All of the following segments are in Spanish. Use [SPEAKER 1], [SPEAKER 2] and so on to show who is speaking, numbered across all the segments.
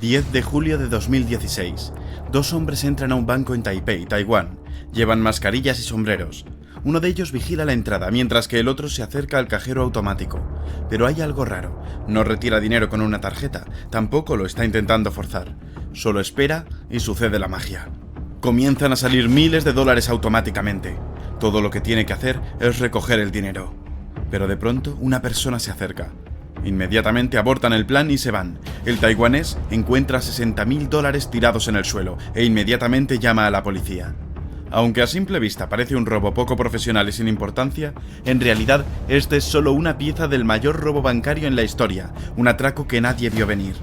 [SPEAKER 1] 10 de julio de 2016. Dos hombres entran a un banco en Taipei, Taiwán. Llevan mascarillas y sombreros. Uno de ellos vigila la entrada, mientras que el otro se acerca al cajero automático. Pero hay algo raro. No retira dinero con una tarjeta, tampoco lo está intentando forzar. Solo espera y sucede la magia. Comienzan a salir miles de dólares automáticamente. Todo lo que tiene que hacer es recoger el dinero. Pero de pronto una persona se acerca. Inmediatamente abortan el plan y se van. El taiwanés encuentra $60.000 tirados en el suelo e inmediatamente llama a la policía. Aunque a simple vista parece un robo poco profesional y sin importancia, en realidad este es solo una pieza del mayor robo bancario en la historia, un atraco que nadie vio venir.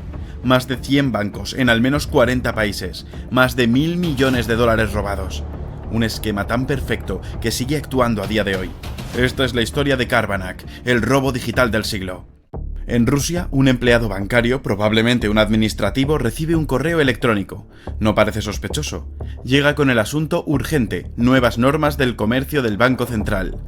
[SPEAKER 1] Más de 100 bancos en al menos 40 países, más de $1.000 millones robados. Un esquema tan perfecto que sigue actuando a día de hoy. Esta es la historia de Carbanak, el robo digital del siglo. En Rusia, un empleado bancario, probablemente un administrativo, recibe un correo electrónico. No parece sospechoso. Llega con el asunto urgente, nuevas normas del comercio del Banco Central.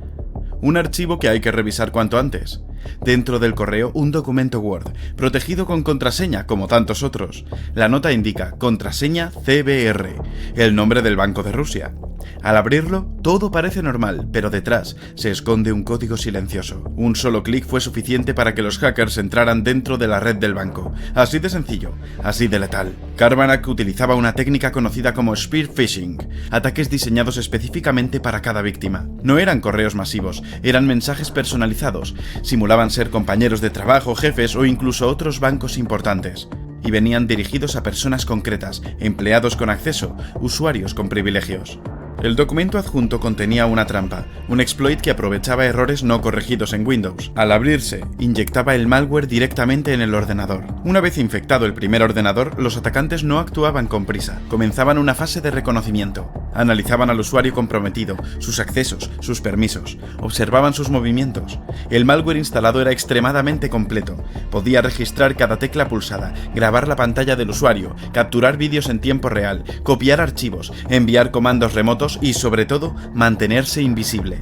[SPEAKER 1] Un archivo que hay que revisar cuanto antes. Dentro del correo, un documento Word, protegido con contraseña, como tantos otros. La nota indica contraseña CBR, el nombre del Banco de Rusia. Al abrirlo, todo parece normal, pero detrás se esconde un código silencioso. Un solo clic fue suficiente para que los hackers entraran dentro de la red del banco. Así de sencillo, así de letal. Carbanak utilizaba una técnica conocida como spear phishing, ataques diseñados específicamente para cada víctima. No eran correos masivos, eran mensajes personalizados, simulaban ser compañeros de trabajo, jefes o incluso otros bancos importantes. Y venían dirigidos a personas concretas, empleados con acceso, usuarios con privilegios. El documento adjunto contenía una trampa, un exploit que aprovechaba errores no corregidos en Windows. Al abrirse, inyectaba el malware directamente en el ordenador. Una vez infectado el primer ordenador, los atacantes no actuaban con prisa. Comenzaban una fase de reconocimiento. Analizaban al usuario comprometido, sus accesos, sus permisos. Observaban sus movimientos. El malware instalado era extremadamente completo. Podía registrar cada tecla pulsada, grabar la pantalla del usuario, capturar vídeos en tiempo real, copiar archivos, enviar comandos remotos y, sobre todo, mantenerse invisible.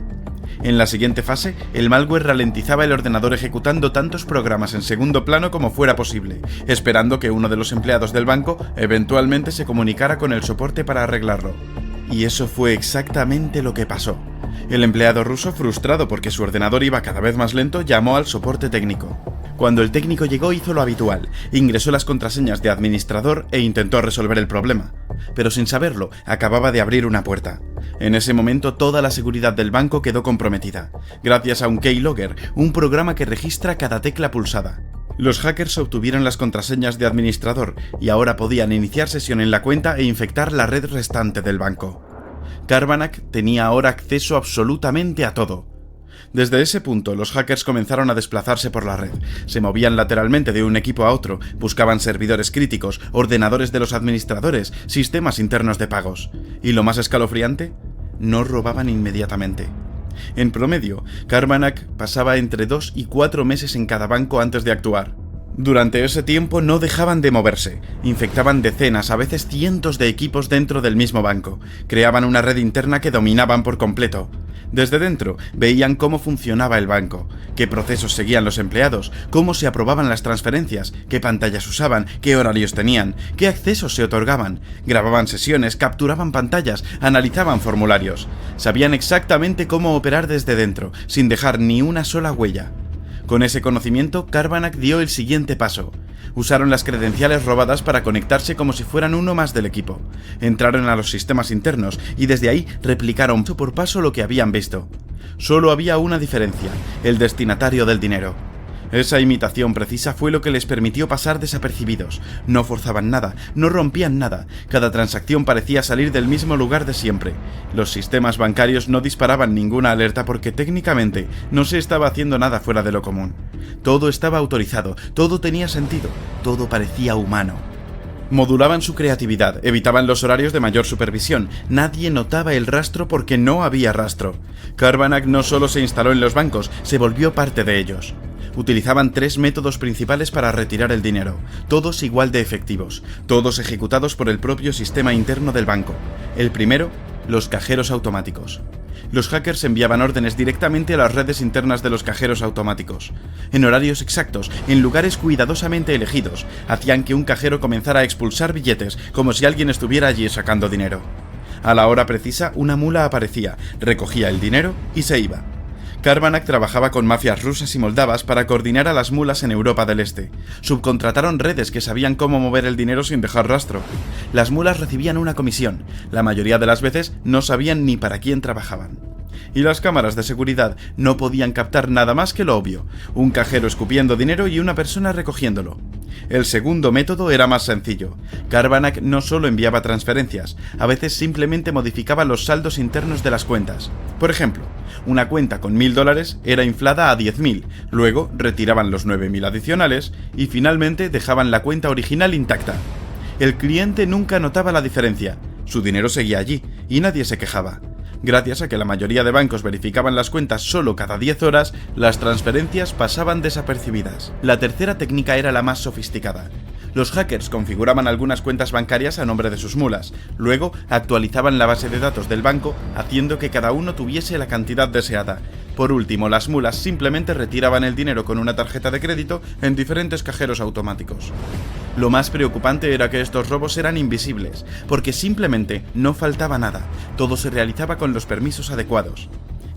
[SPEAKER 1] En la siguiente fase, el malware ralentizaba el ordenador ejecutando tantos programas en segundo plano como fuera posible, esperando que uno de los empleados del banco eventualmente se comunicara con el soporte para arreglarlo. Y eso fue exactamente lo que pasó. El empleado ruso, frustrado porque su ordenador iba cada vez más lento, llamó al soporte técnico. Cuando el técnico llegó hizo lo habitual, ingresó las contraseñas de administrador e intentó resolver el problema. Pero sin saberlo, acababa de abrir una puerta. En ese momento toda la seguridad del banco quedó comprometida, gracias a un keylogger, un programa que registra cada tecla pulsada. Los hackers obtuvieron las contraseñas de administrador y ahora podían iniciar sesión en la cuenta e infectar la red restante del banco. Carbanak tenía ahora acceso absolutamente a todo. Desde ese punto, los hackers comenzaron a desplazarse por la red. Se movían lateralmente de un equipo a otro, buscaban servidores críticos, ordenadores de los administradores, sistemas internos de pagos. Y lo más escalofriante, no robaban inmediatamente. En promedio, Carbanak pasaba entre 2 y 4 meses en cada banco antes de actuar. Durante ese tiempo no dejaban de moverse, infectaban decenas, a veces cientos de equipos dentro del mismo banco, creaban una red interna que dominaban por completo. Desde dentro veían cómo funcionaba el banco, qué procesos seguían los empleados, cómo se aprobaban las transferencias, qué pantallas usaban, qué horarios tenían, qué accesos se otorgaban, grababan sesiones, capturaban pantallas, analizaban formularios. Sabían exactamente cómo operar desde dentro, sin dejar ni una sola huella. Con ese conocimiento, Carbanak dio el siguiente paso. Usaron las credenciales robadas para conectarse como si fueran uno más del equipo. Entraron a los sistemas internos y desde ahí replicaron paso por paso lo que habían visto. Solo había una diferencia: el destinatario del dinero. Esa imitación precisa fue lo que les permitió pasar desapercibidos. No forzaban nada, no rompían nada. Cada transacción parecía salir del mismo lugar de siempre. Los sistemas bancarios no disparaban ninguna alerta porque técnicamente no se estaba haciendo nada fuera de lo común. Todo estaba autorizado, todo tenía sentido, todo parecía humano. Modulaban su creatividad, evitaban los horarios de mayor supervisión. Nadie notaba el rastro porque no había rastro. Carbanak no solo se instaló en los bancos, se volvió parte de ellos. Utilizaban 3 métodos principales para retirar el dinero, todos igual de efectivos, todos ejecutados por el propio sistema interno del banco. El primero, los cajeros automáticos. Los hackers enviaban órdenes directamente a las redes internas de los cajeros automáticos. En horarios exactos, en lugares cuidadosamente elegidos, hacían que un cajero comenzara a expulsar billetes como si alguien estuviera allí sacando dinero. A la hora precisa, una mula aparecía, recogía el dinero y se iba. Carbanak trabajaba con mafias rusas y moldavas para coordinar a las mulas en Europa del Este. Subcontrataron redes que sabían cómo mover el dinero sin dejar rastro. Las mulas recibían una comisión. La mayoría de las veces no sabían ni para quién trabajaban. Y las cámaras de seguridad no podían captar nada más que lo obvio: un cajero escupiendo dinero y una persona recogiéndolo. El segundo método era más sencillo. Carbanak no solo enviaba transferencias, a veces simplemente modificaba los saldos internos de las cuentas. Por ejemplo, una cuenta con $1000 era inflada a 10.000, luego retiraban los 9.000 adicionales y finalmente dejaban la cuenta original intacta. El cliente nunca notaba la diferencia, su dinero seguía allí y nadie se quejaba. Gracias a que la mayoría de bancos verificaban las cuentas solo cada 10 horas, las transferencias pasaban desapercibidas. La tercera técnica era la más sofisticada. Los hackers configuraban algunas cuentas bancarias a nombre de sus mulas, luego actualizaban la base de datos del banco haciendo que cada uno tuviese la cantidad deseada. Por último, las mulas simplemente retiraban el dinero con una tarjeta de crédito en diferentes cajeros automáticos. Lo más preocupante era que estos robos eran invisibles, porque simplemente no faltaba nada, todo se realizaba con los permisos adecuados.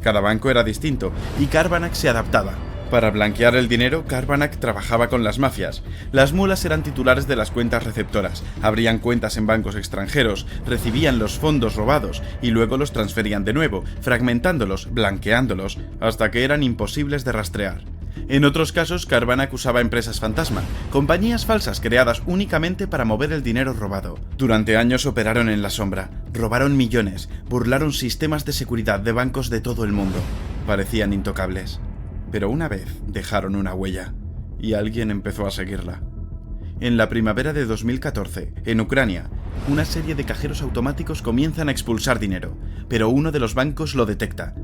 [SPEAKER 1] Cada banco era distinto, y Carbanak se adaptaba. Para blanquear el dinero, Carbanak trabajaba con las mafias. Las mulas eran titulares de las cuentas receptoras, abrían cuentas en bancos extranjeros, recibían los fondos robados y luego los transferían de nuevo, fragmentándolos, blanqueándolos, hasta que eran imposibles de rastrear. En otros casos, Carbanak usaba empresas fantasma, compañías falsas creadas únicamente para mover el dinero robado. Durante años operaron en la sombra, robaron millones, burlaron sistemas de seguridad de bancos de todo el mundo. Parecían intocables. Pero una vez dejaron una huella, y alguien empezó a seguirla. En la primavera de 2014, en Ucrania, una serie de cajeros automáticos comienzan a expulsar dinero, pero uno de los bancos lo detecta.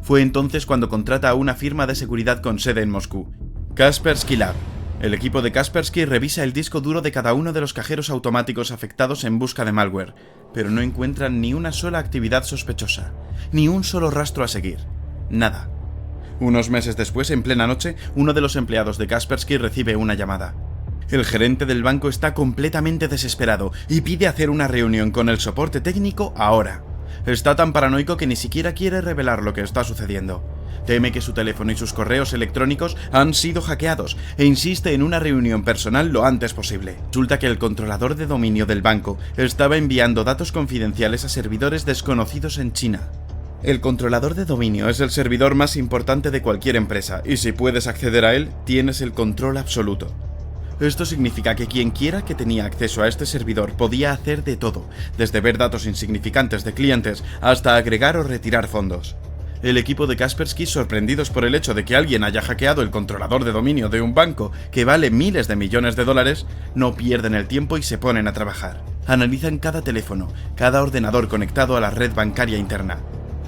[SPEAKER 1] Fue entonces cuando contrata a una firma de seguridad con sede en Moscú, Kaspersky Lab. El equipo de Kaspersky revisa el disco duro de cada uno de los cajeros automáticos afectados en busca de malware, pero no encuentran ni una sola actividad sospechosa, ni un solo rastro a seguir. Nada. Unos meses después, en plena noche, uno de los empleados de Kaspersky recibe una llamada. El gerente del banco está completamente desesperado y pide hacer una reunión con el soporte técnico ahora. Está tan paranoico que ni siquiera quiere revelar lo que está sucediendo. Teme que su teléfono y sus correos electrónicos han sido hackeados e insiste en una reunión personal lo antes posible. Resulta que el controlador de dominio del banco estaba enviando datos confidenciales a servidores desconocidos en China. El controlador de dominio es el servidor más importante de cualquier empresa, y si puedes acceder a él, tienes el control absoluto. Esto significa que quien quiera que tenía acceso a este servidor podía hacer de todo, desde ver datos insignificantes de clientes hasta agregar o retirar fondos. El equipo de Kaspersky, sorprendidos por el hecho de que alguien haya hackeado el controlador de dominio de un banco que vale miles de millones de dólares, no pierden el tiempo y se ponen a trabajar. Analizan cada teléfono, cada ordenador conectado a la red bancaria interna.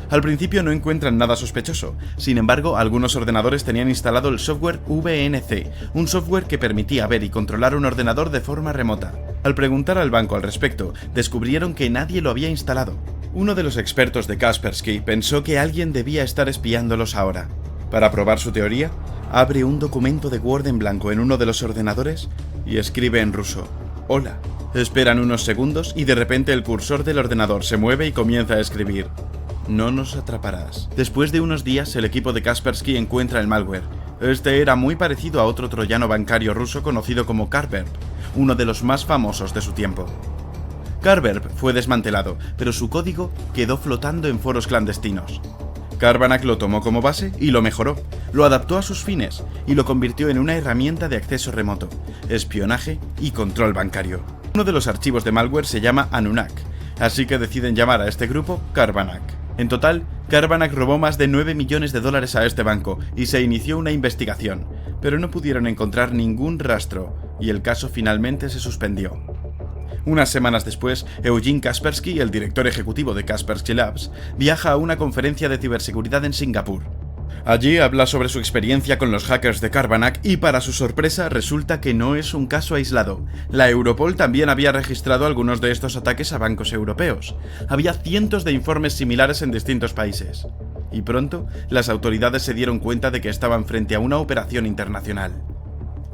[SPEAKER 1] Al principio no encuentran nada sospechoso, sin embargo, algunos ordenadores tenían instalado el software VNC, un software que permitía ver y controlar un ordenador de forma remota. Al preguntar al banco al respecto, descubrieron que nadie lo había instalado. Uno de los expertos de Kaspersky pensó que alguien debía estar espiándolos ahora. Para probar su teoría, abre un documento de Word en blanco en uno de los ordenadores y escribe en ruso: «Hola». Esperan unos segundos y de repente el cursor del ordenador se mueve y comienza a escribir: «No nos atraparás». Después de unos días, el equipo de Kaspersky encuentra el malware. Este era muy parecido a otro troyano bancario ruso conocido como Carverb, uno de los más famosos de su tiempo. Carverb fue desmantelado, pero su código quedó flotando en foros clandestinos. Carbanak lo tomó como base y lo mejoró, lo adaptó a sus fines y lo convirtió en una herramienta de acceso remoto, espionaje y control bancario. Uno de los archivos de malware se llama Anunak, así que deciden llamar a este grupo Carbanak. En total, Carbanak robó más de 9 millones de dólares a este banco y se inició una investigación, pero no pudieron encontrar ningún rastro y el caso finalmente se suspendió. Unas semanas después, Eugene Kaspersky, el director ejecutivo de Kaspersky Labs, viaja a una conferencia de ciberseguridad en Singapur. Allí habla sobre su experiencia con los hackers de Carbanak y para su sorpresa resulta que no es un caso aislado. La Europol también había registrado algunos de estos ataques a bancos europeos. Había cientos de informes similares en distintos países. Y pronto, las autoridades se dieron cuenta de que estaban frente a una operación internacional.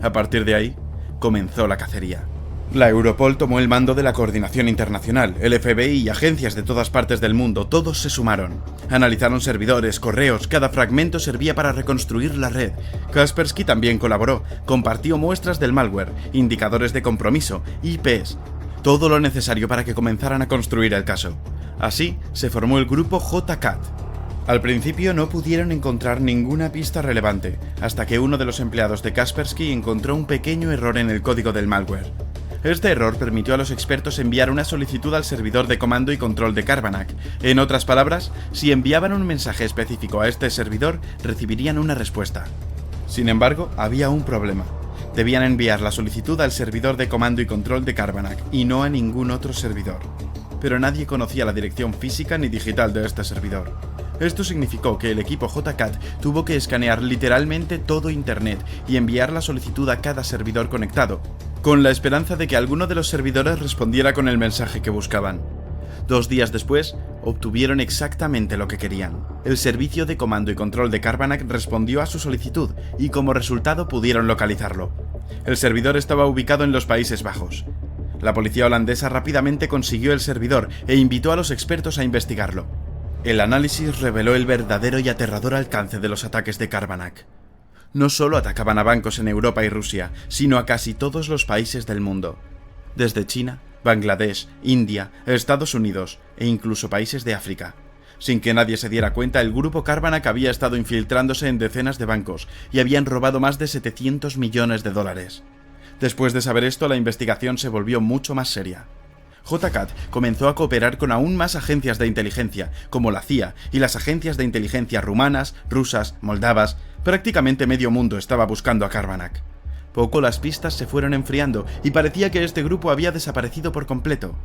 [SPEAKER 1] A partir de ahí, comenzó la cacería. La Europol tomó el mando de la coordinación internacional, el FBI y agencias de todas partes del mundo, todos se sumaron. Analizaron servidores, correos, cada fragmento servía para reconstruir la red. Kaspersky también colaboró, compartió muestras del malware, indicadores de compromiso, IPs, todo lo necesario para que comenzaran a construir el caso. Así se formó el grupo JCAT. Al principio no pudieron encontrar ninguna pista relevante, hasta que uno de los empleados de Kaspersky encontró un pequeño error en el código del malware. Este error permitió a los expertos enviar una solicitud al servidor de comando y control de Carbanak. En otras palabras, si enviaban un mensaje específico a este servidor, recibirían una respuesta. Sin embargo, había un problema. Debían enviar la solicitud al servidor de comando y control de Carbanak, y no a ningún otro servidor. Pero nadie conocía la dirección física ni digital de este servidor. Esto significó que el equipo JCAT tuvo que escanear literalmente todo Internet y enviar la solicitud a cada servidor conectado, con la esperanza de que alguno de los servidores respondiera con el mensaje que buscaban. 2 días después, obtuvieron exactamente lo que querían. El servicio de comando y control de Carbanak respondió a su solicitud y como resultado pudieron localizarlo. El servidor estaba ubicado en los Países Bajos. La policía holandesa rápidamente consiguió el servidor e invitó a los expertos a investigarlo. El análisis reveló el verdadero y aterrador alcance de los ataques de Carbanak. No solo atacaban a bancos en Europa y Rusia, sino a casi todos los países del mundo. Desde China, Bangladesh, India, Estados Unidos e incluso países de África. Sin que nadie se diera cuenta, el grupo Carbanak había estado infiltrándose en decenas de bancos y habían robado más de 700 millones de dólares. Después de saber esto, la investigación se volvió mucho más seria. JCAT comenzó a cooperar con aún más agencias de inteligencia, como la CIA y las agencias de inteligencia rumanas, rusas, moldavas. Prácticamente medio mundo estaba buscando a Carbanak. Poco las pistas se fueron enfriando y parecía que este grupo había desaparecido por completo.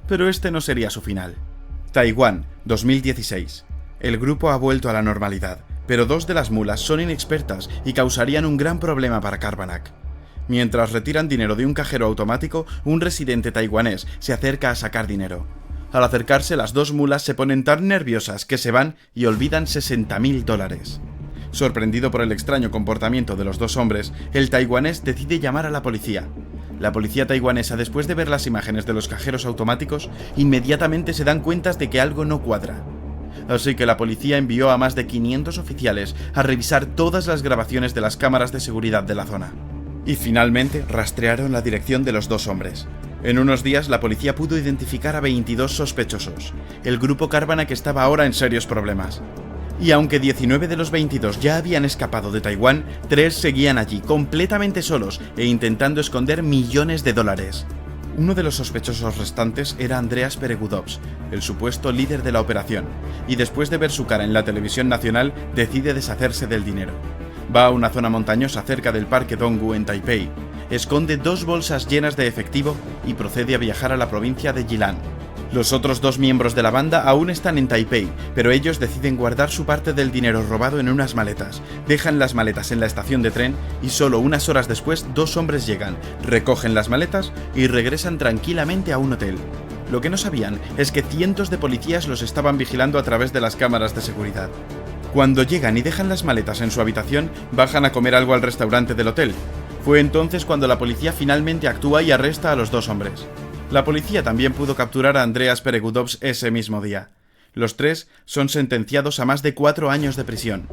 [SPEAKER 1] Pero este no sería su final. Taiwán, 2016. El grupo ha vuelto a la normalidad, pero 2 de las mulas son inexpertas y causarían un gran problema para Carbanak. Mientras retiran dinero de un cajero automático, un residente taiwanés se acerca a sacar dinero. Al acercarse, las 2 mulas se ponen tan nerviosas que se van y olvidan $60.000. Sorprendido por el extraño comportamiento de los 2 hombres, el taiwanés decide llamar a la policía. La policía taiwanesa, después de ver las imágenes de los cajeros automáticos, inmediatamente se dan cuenta de que algo no cuadra. Así que la policía envió a más de 500 oficiales a revisar todas las grabaciones de las cámaras de seguridad de la zona. Y finalmente rastrearon la dirección de los 2 hombres. En unos días la policía pudo identificar a 22 sospechosos. El grupo Carbanak estaba ahora en serios problemas. Y aunque 19 de los 22 ya habían escapado de Taiwán, 3 seguían allí, completamente solos e intentando esconder millones de dólares. Uno de los sospechosos restantes era Andreas Peregudovs, el supuesto líder de la operación, y después de ver su cara en la televisión nacional, decide deshacerse del dinero. Va a una zona montañosa cerca del Parque Dongwu en Taipei, esconde 2 bolsas llenas de efectivo y procede a viajar a la provincia de Yilan. Los otros 2 miembros de la banda aún están en Taipei, pero ellos deciden guardar su parte del dinero robado en unas maletas. Dejan las maletas en la estación de tren y solo unas horas después 2 hombres llegan, recogen las maletas y regresan tranquilamente a un hotel. Lo que no sabían es que cientos de policías los estaban vigilando a través de las cámaras de seguridad. Cuando llegan y dejan las maletas en su habitación, bajan a comer algo al restaurante del hotel. Fue entonces cuando la policía finalmente actúa y arresta a los 2 hombres. La policía también pudo capturar a Andreas Peregudovs ese mismo día. Los 3 son sentenciados a más de 4 años de prisión.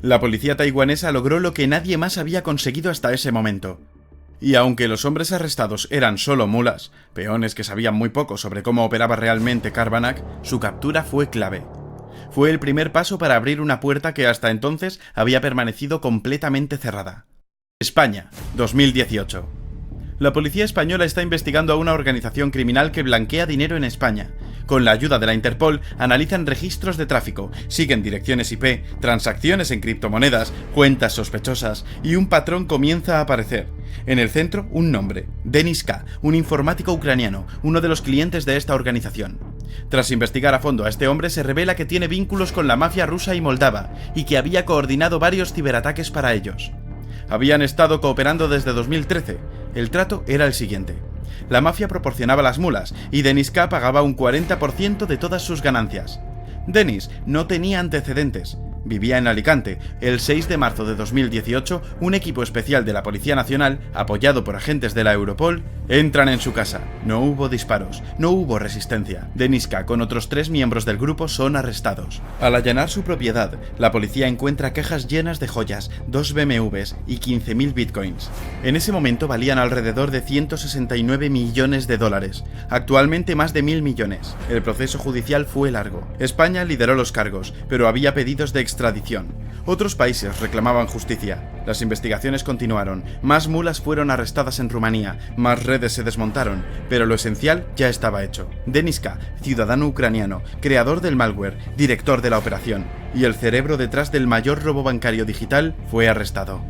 [SPEAKER 1] La policía taiwanesa logró lo que nadie más había conseguido hasta ese momento. Y aunque los hombres arrestados eran solo mulas, peones que sabían muy poco sobre cómo operaba realmente Carbanak, su captura fue clave. Fue el primer paso para abrir una puerta que hasta entonces había permanecido completamente cerrada. España, 2018. La policía española está investigando a una organización criminal que blanquea dinero en España. Con la ayuda de la Interpol, analizan registros de tráfico, siguen direcciones IP, transacciones en criptomonedas, cuentas sospechosas, y un patrón comienza a aparecer. En el centro, un nombre, Denis K., un informático ucraniano, uno de los clientes de esta organización. Tras investigar a fondo a este hombre, se revela que tiene vínculos con la mafia rusa y moldava, y que había coordinado varios ciberataques para ellos. Habían estado cooperando desde 2013. El trato era el siguiente. La mafia proporcionaba las mulas, y Denis K. pagaba un 40% de todas sus ganancias. Denis no tenía antecedentes. Vivía en Alicante. El 6 de marzo de 2018, un equipo especial de la Policía Nacional, apoyado por agentes de la Europol, entran en su casa. No hubo disparos, no hubo resistencia. Denis K. con otros 3 miembros del grupo son arrestados. Al allanar su propiedad, la policía encuentra cajas llenas de joyas, 2 BMWs y 15.000 bitcoins. En ese momento valían alrededor de 169 millones de dólares, actualmente más de 1.000 millones. El proceso judicial fue largo. España lideró los cargos, pero había pedidos de extradición. Otros países reclamaban justicia. Las investigaciones continuaron, más mulas fueron arrestadas en Rumanía, más redes se desmontaron, pero lo esencial ya estaba hecho. Denis K., ciudadano ucraniano, creador del malware, director de la operación, y el cerebro detrás del mayor robo bancario digital, fue arrestado.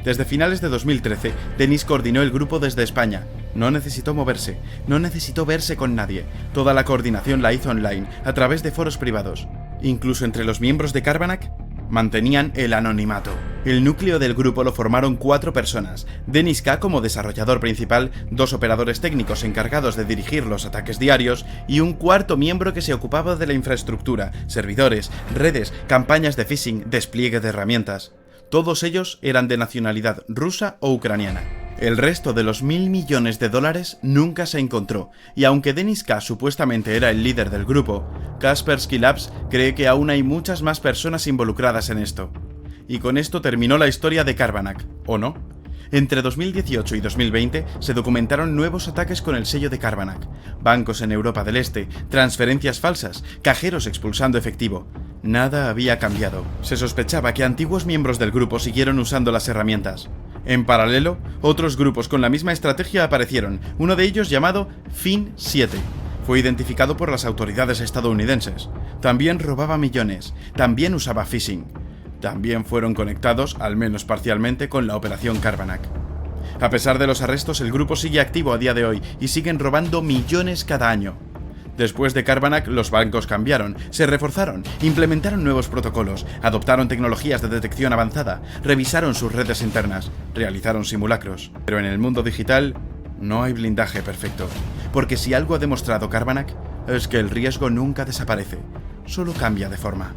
[SPEAKER 1] Desde finales de 2013, Denis coordinó el grupo desde España. No necesitó moverse, no necesitó verse con nadie. Toda la coordinación la hizo online, a través de foros privados. Incluso entre los miembros de Carbanak, mantenían el anonimato. El núcleo del grupo lo formaron 4 personas. Denis K. como desarrollador principal, 2 operadores técnicos encargados de dirigir los ataques diarios y un 4º miembro que se ocupaba de la infraestructura, servidores, redes, campañas de phishing, despliegue de herramientas. Todos ellos eran de nacionalidad rusa o ucraniana. El resto de los 1.000 millones de dólares nunca se encontró, y aunque Denis K. supuestamente era el líder del grupo, Kaspersky Labs cree que aún hay muchas más personas involucradas en esto. Y con esto terminó la historia de Carbanak, ¿o no? Entre 2018 y 2020 se documentaron nuevos ataques con el sello de Carbanak, bancos en Europa del Este, transferencias falsas, cajeros expulsando efectivo. Nada había cambiado. Se sospechaba que antiguos miembros del grupo siguieron usando las herramientas. En paralelo, otros grupos con la misma estrategia aparecieron, uno de ellos llamado Fin7. Fue identificado por las autoridades estadounidenses. También robaba millones, también usaba phishing. También fueron conectados, al menos parcialmente, con la operación Carbanak. A pesar de los arrestos, el grupo sigue activo a día de hoy y siguen robando millones cada año. Después de Carbanak, los bancos cambiaron, se reforzaron, implementaron nuevos protocolos, adoptaron tecnologías de detección avanzada, revisaron sus redes internas, realizaron simulacros. Pero en el mundo digital no hay blindaje perfecto, porque si algo ha demostrado Carbanak es que el riesgo nunca desaparece, solo cambia de forma.